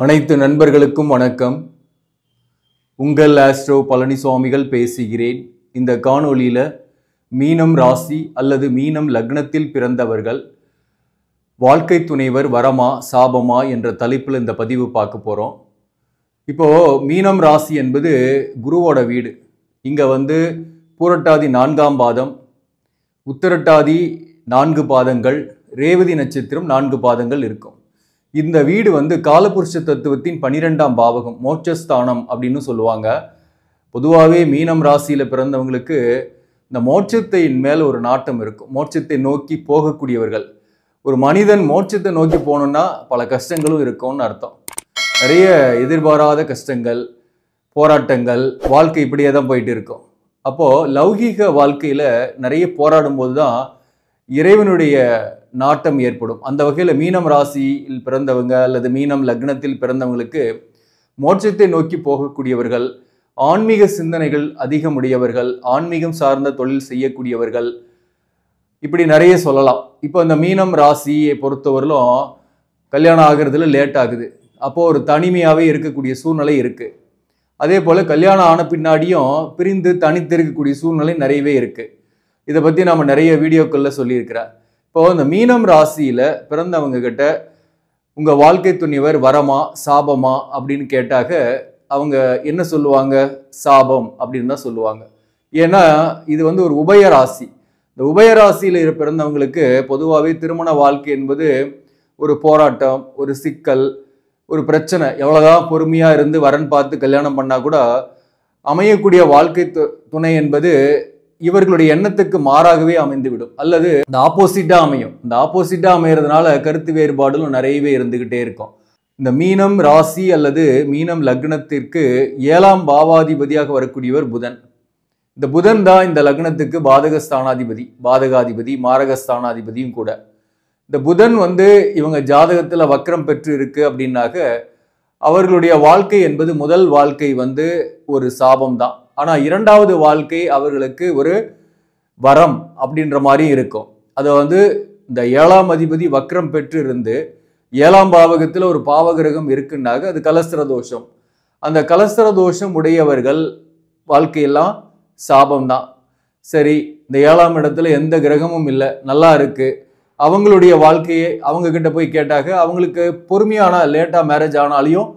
அனைத்து நண்பர்களுக்கும் வணக்கம். உங்கள் ஆஸ்ட்ரோ பழனிசுவாமிகள் பேசுகிறேன். இந்த காணொளியில் மீனம் ராசி அல்லது மீனம் லக்னத்தில் பிறந்தவர்கள் வாழ்க்கை துணைவர் வரமா சாபமா என்ற தலைப்பில் இந்த பதிவு பார்க்க போகிறோம். இப்போது மீனம் ராசி என்பது குருவோட வீடு. இங்கே பூரட்டாதி 4ஆம் பாதம், உத்திரட்டாதி 4 பாதங்கள், ரேவதி நட்சத்திரம் 4 பாதங்கள் இருக்கும். இந்த வீடு காலபுருஷ தத்துவத்தின் 12ஆம் பாவகம், மோட்சஸ்தானம் அப்படின்னு சொல்லுவாங்க. பொதுவாகவே மீனம் ராசியில் பிறந்தவங்களுக்கு இந்த மோட்சத்தின் மேல் ஒரு நாட்டம் இருக்கும். மோட்சத்தை நோக்கி போகக்கூடியவர்கள். ஒரு மனிதன் மோட்சத்தை நோக்கி போகணுன்னா பல கஷ்டங்களும் இருக்கும்னு அர்த்தம். நிறைய எதிர்பாராத கஷ்டங்கள், போராட்டங்கள், வாழ்க்கை இப்படியே தான் போயிட்டு இருக்கும். அப்போது லௌகீக வாழ்க்கையில் நிறைய போராடும் போது தான் இறைவனுடைய நாட்டம் ஏற்படும். அந்த வகையில் மீனம் ராசியில் பிறந்தவங்க அல்லது மீனம் லக்னத்தில் பிறந்தவங்களுக்கு மோட்சத்தை நோக்கி போகக்கூடியவர்கள், ஆன்மீக சிந்தனைகள் அதிகமுடையவர்கள், ஆன்மீகம் சார்ந்த தொழில் செய்யக்கூடியவர்கள், இப்படி நிறைய சொல்லலாம். இப்போ இந்த மீனம் ராசியை பொறுத்தவரையிலும் கல்யாணம் ஆகிறதுல லேட் ஆகுது. அப்போது ஒரு தனிமையாகவே இருக்கக்கூடிய சூழ்நிலை இருக்குது. அதே போல் கல்யாணம் ஆன பின்னாடியும் பிரிந்து தனித்து இருக்கக்கூடிய சூழ்நிலை நிறையவே இருக்குது. இதை பற்றி நாம் நிறைய வீடியோக்களில் சொல்லியிருக்கிறேன். இப்போது இந்த மீனம் ராசியில் பிறந்தவங்க கிட்ட உங்கள் வாழ்க்கை துணைவர் வரமா சாபமா அப்படின்னு கேட்டாக அவங்க என்ன சொல்லுவாங்க? சாபம் அப்படின்னு தான் சொல்லுவாங்க. ஏன்னா இது ஒரு உபய ராசி. இந்த உபய ராசியில் பிறந்தவங்களுக்கு பொதுவாகவே திருமண வாழ்க்கை என்பது ஒரு போராட்டம், ஒரு சிக்கல், ஒரு பிரச்சனை. எவ்வளோதான் பொறுமையாக இருந்து வரன் பார்த்து கல்யாணம் பண்ணால் கூட அமையக்கூடிய வாழ்க்கை துணை என்பது இவர்களுடைய எண்ணத்துக்கு மாறாகவே அமைந்துவிடும், அல்லது இந்த ஆப்போசிட்டாக அமையும். இந்த ஆப்போசிட்டாக அமைகிறதுனால கருத்து வேறுபாடுகளும் நிறையவே இருந்துக்கிட்டே இருக்கும். இந்த மீனம் ராசி அல்லது மீனம் லக்னத்திற்கு 7ஆம் பாவாதிபதியாக வரக்கூடியவர் புதன். இந்த புதன் தான் இந்த லக்னத்துக்கு பாதகஸ்தானாதிபதி, பாதகாதிபதி, மாரகஸ்தானாதிபதியும் கூட. இந்த புதன் இவங்க ஜாதகத்தில் வக்ரம் பெற்று இருக்கு அப்படின்னாக்க அவர்களுடைய வாழ்க்கை என்பது முதல் வாழ்க்கை ஒரு சாபம் தான். ஆனால் இரண்டாவது வாழ்க்கை அவர்களுக்கு ஒரு வரம் அப்படின்ற மாதிரி இருக்கும். அதை இந்த 7ஆம் அதிபதி வக்ரம் பெற்று இருந்து 7ஆம் பாவகத்தில் ஒரு பாவகிரகம் இருக்குன்னாக அது கலஸ்திர தோஷம். அந்த கலஸ்திர தோஷம் உடையவர்கள் வாழ்க்கையெல்லாம் சாபம்தான். சரி, இந்த 7ஆம் இடத்துல எந்த கிரகமும் இல்லை, நல்லா இருக்கு, அவங்களுடைய வாழ்க்கையை அவங்க கிட்ட போய் கேட்டாக்க அவங்களுக்கு பொறுமையான லேட்டாக மேரேஜ் ஆனாலையும்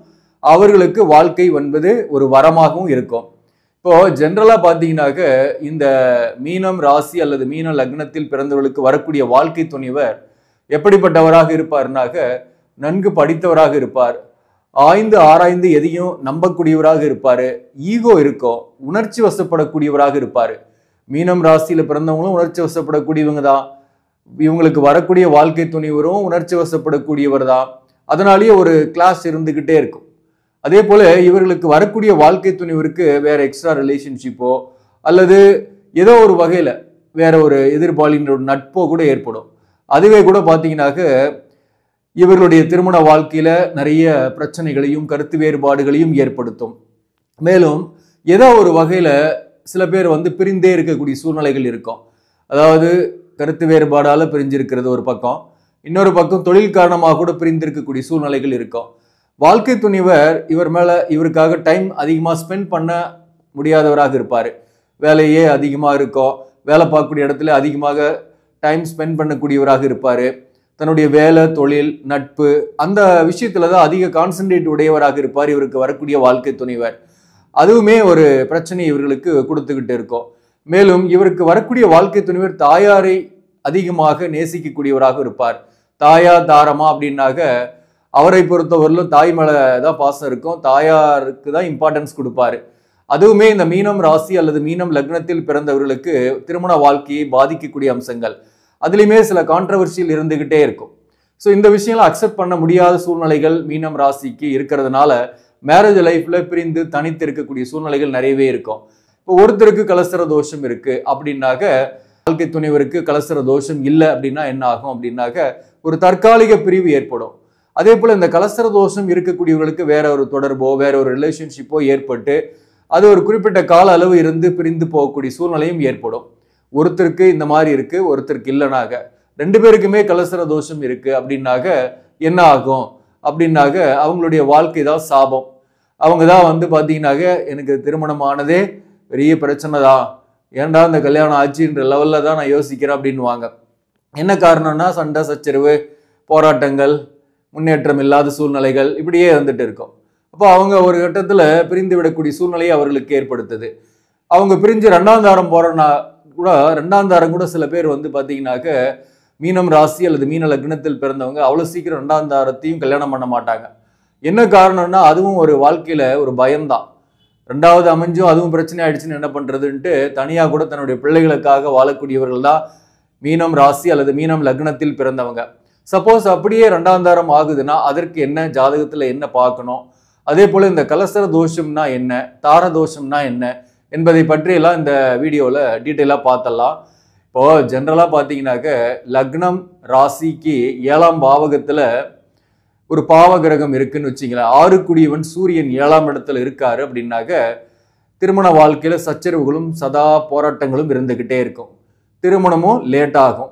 அவர்களுக்கு வாழ்க்கை ஒரு வரமாகவும் இருக்கும். இப்போ ஜென்ரலாக பார்த்தீங்கன்னாக்க இந்த மீனம் ராசி அல்லது மீன லக்னத்தில் பிறந்தவர்களுக்கு வரக்கூடிய வாழ்க்கை துணைவர் எப்படிப்பட்டவராக இருப்பார்னாக்க நன்கு படித்தவராக இருப்பார், ஆய்ந்து ஆராய்ந்து எதையும் நம்பக்கூடியவராக இருப்பார், ஈகோ இருக்கும், உணர்ச்சி வசப்படக்கூடியவராக இருப்பார். மீனம் ராசியில் பிறந்தவங்களும் உணர்ச்சி வசப்படக்கூடியவங்க தான். இவங்களுக்கு வரக்கூடிய வாழ்க்கை துணைவரும் உணர்ச்சி வசப்படக்கூடியவர் தான். அதனாலேயே ஒரு கிளாஸ் இருந்துக்கிட்டே இருக்கும். அதே போல் இவர்களுக்கு வரக்கூடிய வாழ்க்கை துணைவருக்கு வேற எக்ஸ்ட்ரா ரிலேஷன்ஷிப்போ அல்லது ஏதோ ஒரு வகையில் வேற ஒரு எதிர்பாலினோட நட்போ கூட ஏற்படும். அதுவே கூட பார்த்தீங்கன்னாக்க இவர்களுடைய திருமண வாழ்க்கையில் நிறைய பிரச்சனைகளையும் கருத்து வேறுபாடுகளையும் ஏற்படுத்தும். மேலும் ஏதோ ஒரு வகையில் சில பேர் பிரிந்தே இருக்கக்கூடிய சூழ்நிலைகள் இருக்கும். அதாவது கருத்து வேறுபாடால் பிரிஞ்சிருக்கிறது ஒரு பக்கம், இன்னொரு பக்கம் தொழில் காரணமாக கூட பிரிந்திருக்கக்கூடிய சூழ்நிலைகள் இருக்கும். வாழ்க்கை துணைவர் இவருக்காக டைம் அதிகமாக ஸ்பெண்ட் பண்ண முடியாதவராக இருப்பார். வேலையே அதிகமாக இருக்கும், வேலை பார்க்கக்கூடிய இடத்துல அதிகமாக டைம் ஸ்பெண்ட் பண்ணக்கூடியவராக இருப்பார். தன்னுடைய வேலை, தொழில், நட்பு அந்த விஷயத்தில் தான் அதிக கான்சன்ட்ரேட் உடையவராக இருப்பார் இவருக்கு வரக்கூடிய வாழ்க்கை துணைவர். அதுவுமே ஒரு பிரச்சனை இவர்களுக்கு கொடுத்துக்கிட்டு இருக்கும். மேலும் இவருக்கு வரக்கூடிய வாழ்க்கை துணைவர் தாயாரை அதிகமாக நேசிக்கக்கூடியவராக இருப்பார். தாயா தாரமா அப்படின்னாக்க அவரை பொறுத்தவரையிலும் தாய் மேலே தான் பாசம் இருக்கும், தாயாருக்கு தான் இம்பார்ட்டன்ஸ் கொடுப்பாரு. அதுவுமே இந்த மீனம் ராசி அல்லது மீனம் லக்னத்தில் பிறந்தவர்களுக்கு திருமண வாழ்க்கையை பாதிக்கக்கூடிய அம்சங்கள், அதுலேயுமே சில கான்ட்ரவர்சியல் இருந்துகிட்டே இருக்கும். ஸோ இந்த விஷயங்களை அக்செப்ட் பண்ண முடியாத சூழ்நிலைகள் மீனம் ராசிக்கு இருக்கிறதுனால மேரேஜ் லைஃப்ல பிரிந்து தனித்து இருக்கக்கூடிய சூழ்நிலைகள் நிறையவே இருக்கும். இப்போ ஒருத்தருக்கு கலஸ்திர தோஷம் இருக்கு அப்படின்னாக்க வாழ்க்கை துணைவருக்கு கலஸ்திர தோஷம் இல்லை அப்படின்னா என்ன ஆகும் அப்படின்னாக்க ஒரு தற்காலிக பிரிவு ஏற்படும். அதே போல் இந்த கலஸ்திர தோஷம் இருக்கக்கூடியவர்களுக்கு வேற ஒரு தொடர்போ வேற ஒரு ரிலேஷன்ஷிப்போ ஏற்பட்டு அது ஒரு குறிப்பிட்ட கால அளவு இருந்து பிரிந்து போகக்கூடிய சூழ்நிலையும் ஏற்படும். ஒருத்தருக்கு இந்த மாதிரி இருக்கு, ஒருத்தருக்கு இல்லைனாக 2 பேருக்குமே கலஸ்திர தோஷம் இருக்கு அப்படின்னாக்க என்ன ஆகும் அப்படின்னாக்க அவங்களுடைய வாழ்க்கை தான் சாபம். அவங்க தான் வந்து பார்த்தீங்கன்னாக்க எனக்கு திருமணம் ஆனதே பெரிய பிரச்சனை தான், ஏன்டா இந்த கல்யாணம் ஆச்சுன்ற லெவலில் தான் நான் யோசிக்கிறேன் அப்படின்வாங்க. என்ன காரணம்னா சண்டை சச்சரவு, போராட்டங்கள், முன்னேற்றம் இல்லாத சூழ்நிலைகள் இப்படியே வந்துட்டு இருக்கும். அப்போ அவங்க ஒரு கட்டத்தில் பிரிந்து விடக்கூடிய சூழ்நிலையை அவர்களுக்கு ஏற்படுத்துது. அவங்க பிரிஞ்சு ரெண்டாம் தாரம் போகிறனா கூட, ரெண்டாம் தாரம் கூட சில பேர் வந்து பார்த்தீங்கன்னாக்க மீனம் ராசி அல்லது மீன லக்னத்தில் பிறந்தவங்க அவ்வளோ சீக்கிரம் ரெண்டாம் தாரத்தையும் கல்யாணம் பண்ண மாட்டாங்க. என்ன காரணம்னா அதுவும் ஒரு வாழ்க்கையில் ஒரு பயம்தான். ரெண்டாவது அமைஞ்சும் அதுவும் பிரச்சனை ஆயிடுச்சுன்னு என்ன பண்ணுறதுன்ட்டு தனியாக கூட தன்னுடைய பிள்ளைகளுக்காக வாழக்கூடியவர்கள் தான் மீனம் ராசி அல்லது மீனம் லக்னத்தில் பிறந்தவங்க. சப்போஸ் அப்படியே ரெண்டாம் தாரம் ஆகுதுன்னா அதற்கு என்ன ஜாதகத்தில் என்ன பார்க்கணும், அதே போல் இந்த கலசர தோஷம்னா என்ன, தார தோஷம்னா என்ன என்பதை பற்றியெல்லாம் இந்த வீடியோவில் டீட்டெயிலாக பார்த்தலாம். இப்போது ஜென்ரலாக பார்த்தீங்கன்னாக்க லக்னம் ராசிக்கு 7ஆம் பாவகத்தில் ஒரு பாவ கிரகம் இருக்குன்னு வச்சிங்களேன், 6 குடியவன் சூரியன் 7ஆம் இடத்துல இருக்காரு அப்படின்னாக்க திருமண வாழ்க்கையில் சச்சரவுகளும் சதா போராட்டங்களும் இருந்துக்கிட்டே இருக்கும். திருமணமும் லேட் ஆகும்.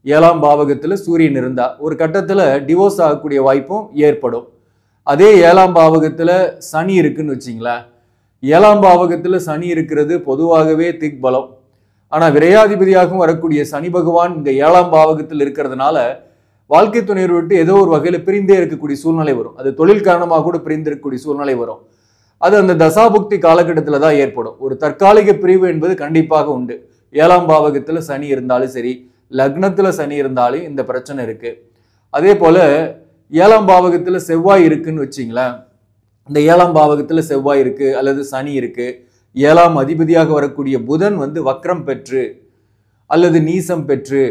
7ஆம் பாவகத்தில் சூரியன் இருந்தால் ஒரு கட்டத்தில் டிவோர்ஸ் ஆகக்கூடிய வாய்ப்பும் ஏற்படும். அதே 7ஆம் பாவகத்தில் சனி இருக்குன்னு வச்சிங்களேன், 7ஆம் பாவகத்தில் சனி இருக்கிறது பொதுவாகவே திக்பலம். ஆனால் விரையாதிபதியாகவும் வரக்கூடிய சனி பகவான் இங்கே 7ஆம் பாவகத்தில் இருக்கிறதுனால வாழ்க்கை துணையை விட்டு ஏதோ ஒரு வகையில் பிரிந்தே இருக்கக்கூடிய சூழ்நிலை வரும். அது தொழில் காரணமாக கூட பிரிந்து இருக்கக்கூடிய சூழ்நிலை வரும். அது அந்த தசாபுக்தி காலகட்டத்தில் தான் ஏற்படும். ஒரு தற்காலிக பிரிவு என்பது கண்டிப்பாக உண்டு. 7ஆம் பாவகத்தில் சனி இருந்தாலும் சரி, லக்னத்தில் சனி இருந்தாலும் இந்த பிரச்சனை இருக்கு. அதே போல 7ஆம் பாவகத்தில் செவ்வாய் இருக்குன்னு வச்சிங்களேன், இந்த 7ஆம் பாவகத்தில் செவ்வாய் இருக்கு அல்லது சனி இருக்கு, 7ஆம் அதிபதியாக வரக்கூடிய புதன் வந்து வக்ரம் பெற்று அல்லது நீசம் பெற்று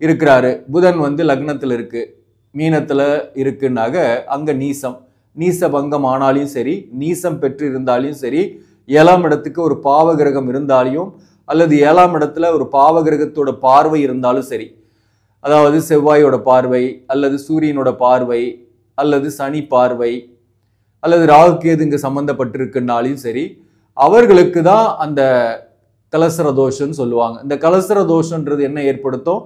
இருக்கிறாரு. புதன் வந்து லக்னத்தில் இருக்கு, மீனத்தில் இருக்குன்னாக அங்கே நீச பங்கம் ஆனாலும் சரி, நீசம் பெற்று இருந்தாலும் சரி, 7ஆம் இடத்துக்கு ஒரு பாவ கிரகம் இருந்தாலும் அல்லது 7ஆம் இடத்துல ஒரு பாவ கிரகத்தோட பார்வை இருந்தாலும் சரி, அதாவது செவ்வாயோட பார்வை அல்லது சூரியனோட பார்வை அல்லது சனி பார்வை அல்லது ராகு கேது இங்கே சம்பந்தப்பட்டிருக்குன்னாலும் சரி, அவர்களுக்கு தான் அந்த கலசர தோஷம்னு சொல்லுவாங்க. இந்த கலசர தோஷன்றது என்ன ஏற்படுத்தும்,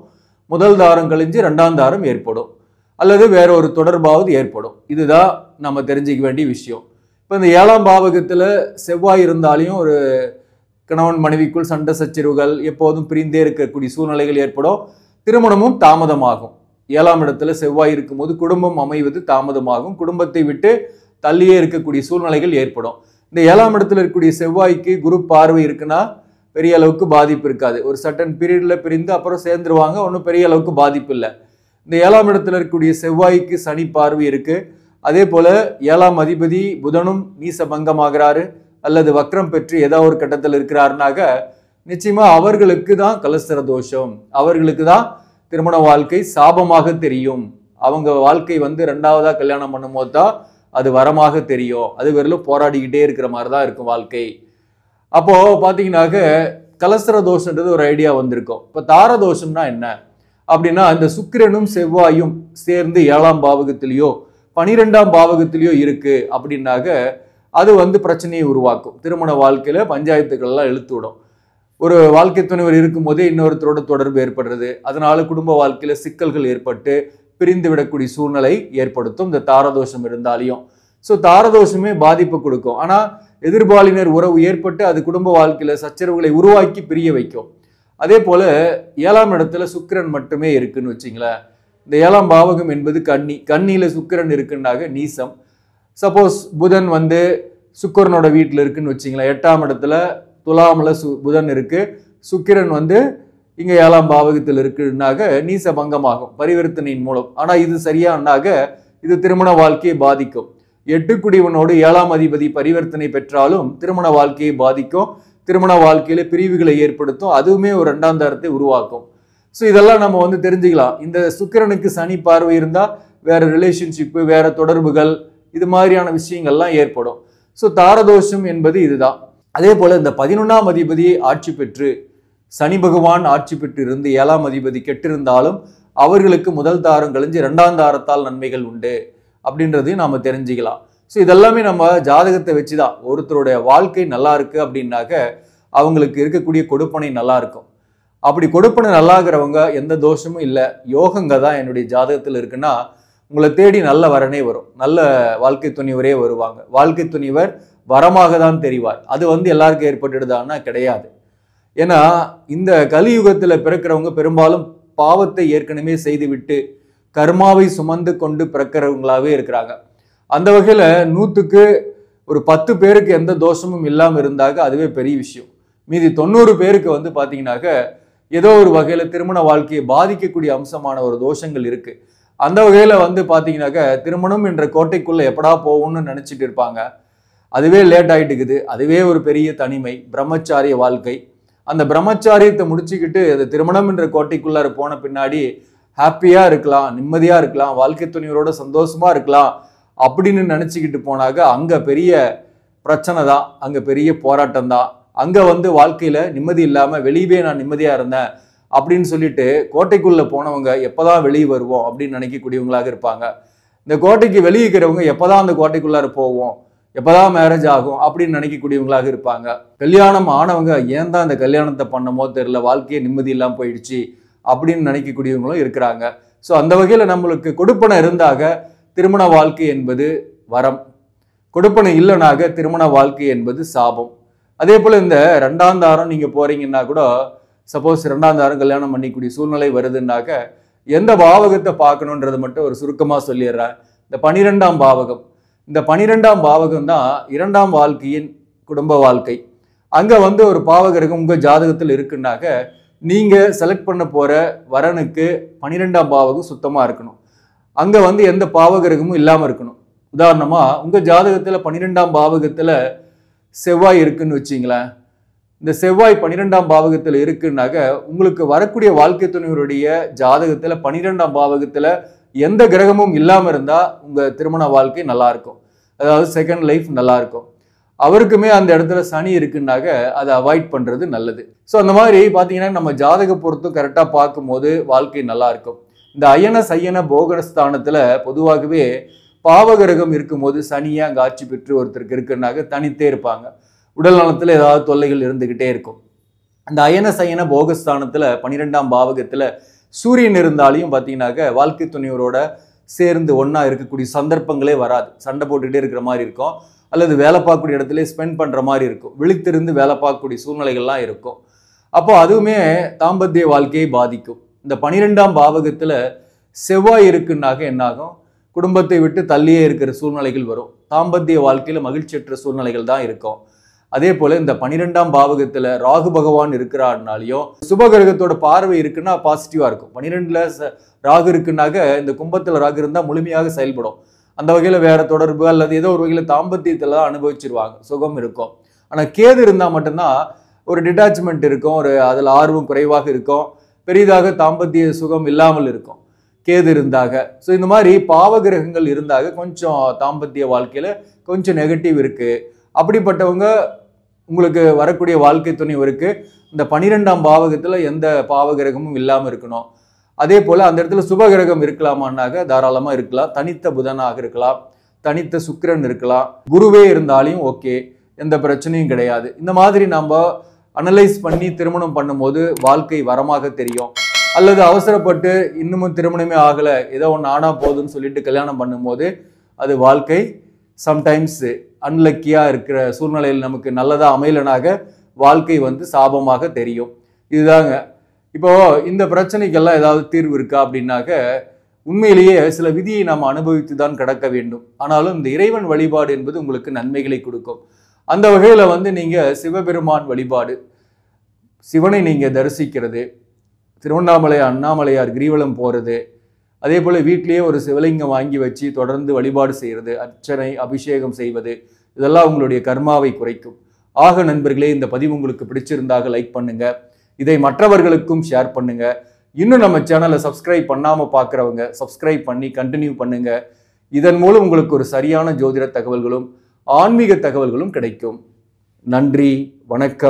முதல் தாரம் கழிஞ்சு ரெண்டாம் தாரம் ஏற்படும் அல்லது வேற ஒரு தொடர்பாவது ஏற்படும். இதுதான் நம்ம தெரிஞ்சிக்க வேண்டிய விஷயம். இப்போ இந்த 7ஆம் பாவகத்தில் செவ்வாய் இருந்தாலையும் ஒரு கணவன் மனைவிக்குள் சண்டை சச்சரவுகள், எப்போதும் பிரிந்தே இருக்கக்கூடிய சூழ்நிலைகள் ஏற்படும். திருமணமும் தாமதமாகும். 7ஆம் இடத்துல செவ்வாய் இருக்கும்போது குடும்பம் அமைவது தாமதமாகும். குடும்பத்தை விட்டு தள்ளியே இருக்கக்கூடிய சூழ்நிலைகள் ஏற்படும். இந்த 7ஆம் இடத்துல இருக்கக்கூடிய செவ்வாய்க்கு குரு பார்வை இருக்குன்னா பெரிய அளவுக்கு பாதிப்பு இருக்காது. ஒரு சர்டன் பீரியட்ல பிரிந்து அப்புறம் சேர்ந்துருவாங்க, ஒன்றும் பெரிய அளவுக்கு பாதிப்பு இல்லை. இந்த 7ஆம் இடத்துல இருக்கக்கூடிய செவ்வாய்க்கு சனி பார்வை இருக்கு. அதே போல 7ஆம் அதிபதி புதனும் நீச பங்கமாகிறாரு அல்லது வக்ரம் பெற்று ஏதாவது ஒரு கட்டத்தில் இருக்கிறாருனாக நிச்சயமா அவர்களுக்கு தான் கலசர தோஷம், அவர்களுக்கு தான் திருமண வாழ்க்கை சாபமாக தெரியும். அவங்க வாழ்க்கை வந்து ரெண்டாவதா கல்யாணம் பண்ணும் போது தான் அது வரமாக தெரியும். அது வெறும் போராடிக்கிட்டே இருக்கிற மாதிரி தான் இருக்கும் வாழ்க்கை. அப்போ பார்த்தீங்கன்னாக்க கலசர தோஷன்றது ஒரு ஐடியா வந்திருக்கும். இப்போ தார தோஷம்னா என்ன அப்படின்னா, இந்த சுக்கிரனும் செவ்வாயும் சேர்ந்து 7ஆம் பாவகத்திலேயோ 12ஆம் பாவகத்திலேயோ இருக்கு அப்படின்னாக்க அது வந்து பிரச்சனையை உருவாக்கும். திருமண வாழ்க்கையில பஞ்சாயத்துக்கள்லாம் இழுத்து விடும். ஒரு வாழ்க்கை துணைவர் இருக்கும் போதே இன்னொருத்தரோட தொடர்பு ஏற்படுறது, அதனால குடும்ப வாழ்க்கையில சிக்கல்கள் ஏற்பட்டு பிரிந்து விடக்கூடிய சூழ்நிலை ஏற்படுத்தும் இந்த தாரதோஷம் இருந்தாலையும். ஸோ தாரதோஷமே பாதிப்பு கொடுக்கும். ஆனால் எதிர்பாலினர் உறவு ஏற்பட்டு அது குடும்ப வாழ்க்கையில சச்சரவுகளை உருவாக்கி பிரிய வைக்கும். அதே போல 7ஆம் இடத்துல சுக்கிரன் மட்டுமே இருக்குன்னு வச்சிங்களேன். இந்த 7ஆம் பாவகம் என்பது கன்னியில சுக்கிரன் இருக்குன்னாக நீசம். சப்போஸ் புதன் வந்து சுக்கிரனோட வீட்டில் இருக்குன்னு வச்சிங்களேன், 8ஆம் இடத்துல துலாமில் புதன் இருக்கு, சுக்கிரன் வந்து இங்கே 7ஆம் பாவகத்தில் இருக்குன்னாக நீச பங்கமாகும் பரிவர்த்தனையின் மூலம். ஆனால் இது சரியானாக இது திருமண வாழ்க்கையை பாதிக்கும். 8 குடிவனோடு 7ஆம் அதிபதி பரிவர்த்தனை பெற்றாலும் திருமண வாழ்க்கையை பாதிக்கும். திருமண வாழ்க்கையில பிரிவுகளை ஏற்படுத்தும். அதுவுமே ஒரு 2ஆம் தாரத்தை உருவாக்கும். ஸோ இதெல்லாம் நம்ம வந்து தெரிஞ்சுக்கலாம். இந்த சுக்கிரனுக்கு சனி பார்வை இருந்தால் வேற ரிலேஷன்ஷிப்பு, வேற தொடர்புகள், இது மாதிரியான விஷயங்கள்லாம் ஏற்படும். ஸோ தாரதோஷம் என்பது இதுதான். அதே போல இந்த 11ஆம் அதிபதி ஆட்சி பெற்று சனி பகவான் ஆட்சி பெற்று இருந்து 7ஆம் அதிபதி கெட்டிருந்தாலும் அவர்களுக்கு முதல் தாரம் கழிஞ்சு 2ஆம் தாரத்தால் நன்மைகள் உண்டு அப்படின்றதையும் நாம தெரிஞ்சுக்கலாம். ஸோ இதெல்லாமே நம்ம ஜாதகத்தை வச்சுதான். ஒருத்தருடைய வாழ்க்கை நல்லா இருக்கு அப்படின்னாக்க அவங்களுக்கு இருக்கக்கூடிய கொடுப்பனை நல்லா இருக்கும். அப்படி கொடுப்பனை நல்லா இருக்கிறவங்க எந்த தோஷமும் இல்லை, யோகங்க தான் என்னுடைய ஜாதகத்தில் இருக்குன்னா உங்களை தேடி நல்ல வரனே வரும், நல்ல வாழ்க்கை துணிவரே வருவாங்க. வாழ்க்கை துணிவர் வரமாக தான் தெரிவார். அது எல்லாருக்கும் ஏற்பட்டுடுதான்னா கிடையாது. ஏன்னா இந்த கலியுகத்தில் பிறக்கிறவங்க பெரும்பாலும் பாவத்தை ஏற்கனவே செய்துவிட்டு கர்மாவை சுமந்து கொண்டு பிறக்கிறவங்களாவே இருக்கிறாங்க. அந்த வகையில் 100க்கு ஒரு 10 பேருக்கு எந்த தோஷமும் இல்லாமல் இருந்தாக்க அதுவே பெரிய விஷயம். மீதி 90 பேருக்கு பார்த்தீங்கன்னாக்க ஏதோ ஒரு வகையில் திருமண வாழ்க்கையை பாதிக்கக்கூடிய அம்சமான ஒரு தோஷங்கள் இருக்கு. அந்த வகையில் பார்த்தீங்கன்னாக்க திருமணம் என்ற கோட்டைக்குள்ள எப்படா போகும்னு நினைச்சிட்டு இருப்பாங்க. அதுவே லேட் ஆகிட்டுக்குது. அதுவே ஒரு பெரிய தனிமை, பிரம்மச்சாரிய வாழ்க்கை. அந்த பிரம்மச்சாரியத்தை முடிச்சுக்கிட்டு அது திருமணம் என்ற கோட்டைக்குள்ளார போன பின்னாடி ஹாப்பியாக இருக்கலாம், நிம்மதியாக இருக்கலாம், வாழ்க்கை துணிவரோட சந்தோஷமா இருக்கலாம் அப்படின்னு நினச்சிக்கிட்டு போனாக்க அங்கே பெரிய பிரச்சனை தான், அங்கே பெரிய போராட்டம் தான். அங்கே வாழ்க்கையில் நிம்மதி இல்லாமல் வெளியவே நான் நிம்மதியாக இருந்தேன் அப்படின்னு சொல்லிட்டு கோட்டைக்குள்ளே போனவங்க எப்போதான் வெளியே வருவோம் அப்படின்னு நினைக்கக்கூடியவங்களாக இருப்பாங்க. இந்த கோட்டைக்கு வெளியே இருக்கிறவங்க எப்போதான் அந்த கோட்டைக்குள்ளார போவோம், எப்போதான் மேரேஜ் ஆகும் அப்படின்னு நினைக்கக்கூடியவங்களாக இருப்பாங்க. கல்யாணம் ஆனவங்க ஏன் தான் இந்த கல்யாணத்தை பண்ணமோ தெரியல, வாழ்க்கையே நிம்மதி இல்லாமல் போயிடுச்சு அப்படின்னு நினைக்கக்கூடியவங்களும் இருக்கிறாங்க. ஸோ அந்த வகையில் நம்மளுக்கு கொடுப்பனை இருந்தாக திருமண வாழ்க்கை என்பது வரம், கொடுப்பனை இல்லைனாக திருமண வாழ்க்கை என்பது சாபம். அதே போல் இந்த 2ஆம் தாரம் நீங்கள் போறீங்கன்னா கூட, சப்போஸ் 2ஆம் தாரம் கல்யாணம் பண்ணிக்கூடிய சூழ்நிலை வருதுன்னாக்க எந்த பாவகத்தை பார்க்கணுன்றது மட்டும் ஒரு சுருக்கமாக சொல்லிடுறேன். இந்த 12ஆம் பாவகம், இந்த 12ஆம் பாவகம் தான் 2ஆம் வாழ்க்கையின் குடும்ப வாழ்க்கை. அங்கே ஒரு பாவகிரகம் உங்கள் ஜாதகத்தில் இருக்குன்னாக்க நீங்கள் செலக்ட் பண்ண போகிற வரனுக்கு 12ஆம் பாவகம் சுத்தமாக இருக்கணும். அங்கே எந்த பாவகிரகமும் இல்லாமல் இருக்கணும். உதாரணமாக உங்கள் ஜாதகத்தில் 12ஆம் பாவகத்தில் செவ்வாய் இருக்குன்னு வச்சிங்களேன். இந்த செவ்வாய் 12ஆம் பாவகத்தில் இருக்குன்னாக்க உங்களுக்கு வரக்கூடிய வாழ்க்கை துணைவருடைய ஜாதகத்தில் 12ஆம் பாவகத்தில் எந்த கிரகமும் இல்லாமல் இருந்தால் உங்கள் திருமண வாழ்க்கை நல்லாயிருக்கும், அதாவது செகண்ட் லைஃப் நல்லாயிருக்கும். அவருக்குமே அந்த இடத்துல சனி இருக்குன்னாக்க அதை அவாய்ட் பண்ணுறது நல்லது. ஸோ அந்த மாதிரி பார்த்தீங்கன்னா நம்ம ஜாதக பொறுத்தும் கரெக்டாக பார்க்கும்போது வாழ்க்கை நல்லா இருக்கும். இந்த அயன சயன போகனஸ்தானத்தில் பொதுவாகவே பாவகிரகம் இருக்கும்போது சனியாக அங்கே ஆட்சி பெற்று ஒருத்தருக்கு இருக்குன்னாக்க தனித்தே இருப்பாங்க. உடல் நலத்தில் ஏதாவது தொல்லைகள் இருந்துக்கிட்டே இருக்கும். அந்த அயன சயன போகஸ்தானத்தில் 12ஆம் பாவகத்தில் சூரியன் இருந்தாலையும் பார்த்தீங்கன்னாக்க வாழ்க்கை துணைவரோட சேர்ந்து ஒன்றா இருக்கக்கூடிய சந்தர்ப்பங்களே வராது. சண்டை போட்டுக்கிட்டே இருக்கிற மாதிரி இருக்கும், அல்லது வேலை பார்க்கக்கூடிய இடத்துல ஸ்பெண்ட் பண்ணுற மாதிரி இருக்கும், விழித்திருந்து வேலை பார்க்கக்கூடிய சூழ்நிலைகள்லாம் இருக்கும். அப்போ அதுவுமே தாம்பத்திய வாழ்க்கையை பாதிக்கும். இந்த 12ஆம் பாவகத்தில் செவ்வாய் இருக்குன்னாக்க என்னாகும், குடும்பத்தை விட்டு தள்ளியே இருக்கிற சூழ்நிலைகள் வரும். தாம்பத்திய வாழ்க்கையில் மகிழ்ச்சியற்ற சூழ்நிலைகள் தான் இருக்கும். அதே போல் இந்த 12ஆம் பாவகத்தில் ராகு பகவான் இருக்கிறாருனாலையும் சுபகிரகத்தோட பார்வை இருக்குன்னா பாசிட்டிவாக இருக்கும். 12ல் ராகு இருக்குன்னாக்க இந்த கும்பத்தில் ராகு இருந்தால் முழுமையாக செயல்படும். அந்த வகையில் வேற தொடர்பு அல்லது ஏதோ ஒரு வகையில் தாம்பத்தியத்தில் தான் அனுபவிச்சிருவாங்க, சுகம் இருக்கும். ஆனால் கேது இருந்தால் மட்டும்தான் ஒரு டிட்டாச்மெண்ட் இருக்கும், ஒரு அதில் ஆர்வம் குறைவாக இருக்கும், பெரிதாக தாம்பத்திய சுகம் இல்லாமல் இருக்கும் கேது இருந்தாக. ஸோ இந்த மாதிரி பாவகிரகங்கள் இருந்தாக கொஞ்சம் தாம்பத்திய வாழ்க்கையில் கொஞ்சம் நெகட்டிவ் இருக்குது. அப்படிப்பட்டவங்க உங்களுக்கு வரக்கூடிய வாழ்க்கை துணைவருக்கு இந்த 12ஆம் பாவகத்தில் எந்த பாவகிரகமும் இல்லாமல் இருக்கணும். அதே போல் அந்த இடத்துல சுபகிரகம் இருக்கலாமான்னாக்க தாராளமாக இருக்கலாம். தனித்த புதனாக இருக்கலாம், தனித்த சுக்கிரன் இருக்கலாம், குருவே இருந்தாலும் ஓகே, எந்த பிரச்சனையும் கிடையாது. இந்த மாதிரி நம்ம அனலைஸ் பண்ணி திருமணம் பண்ணும்போது வாழ்க்கை வரமாக தெரியும். அல்லது அவசரப்பட்டு இன்னமும் திருமணமே ஆகலை, ஏதோ ஒன்று ஆனா போதுன்னு சொல்லிட்டு கல்யாணம் பண்ணும்போது அது வாழ்க்கை சம்டைம்ஸ் அன்லக்கியாக இருக்கிற சூழ்நிலையில் நமக்கு நல்லதாக அமையலனாக வாழ்க்கை சாபமாக தெரியும். இதுதாங்க. இப்போ இந்த பிரச்சனைக்கெல்லாம் ஏதாவது தீர்வு இருக்கா அப்படின்னாக்க உண்மையிலேயே சில விதியை நாம் அனுபவித்து தான் கடக்க வேண்டும். ஆனாலும் இந்த இறைவன் வழிபாடு என்பது உங்களுக்கு நன்மைகளை கொடுக்கும். அந்த வகையில் நீங்கள் சிவபெருமான் வழிபாடு, சிவனை நீங்கள் தரிசிக்கிறது, திருவண்ணாமலை அண்ணாமலையார் கிரிவலம் போகிறது, அதே போல் வீட்டிலேயே ஒரு சிவலிங்கம் வாங்கி வச்சு தொடர்ந்து வழிபாடு செய்கிறது, அர்ச்சனை அபிஷேகம் செய்வது, இதெல்லாம் உங்களுடைய கர்மாவை குறைக்கும். ஆக நண்பர்களே, இந்த பதிவு உங்களுக்கு பிடிச்சிருந்தாக லைக் பண்ணுங்க, இதை மற்றவர்களுக்கும் ஷேர் பண்ணுங்க. இன்னும் நம்ம சேனலை சப்ஸ்கிரைப் பண்ணாமல் பார்க்குறவங்க சப்ஸ்கிரைப் பண்ணி கண்டினியூ பண்ணுங்க. இதன் மூலம் உங்களுக்கு ஒரு சரியான ஜோதிட தகவல்களும் ஆன்மீக தகவல்களும் கிடைக்கும். நன்றி, வணக்கம்.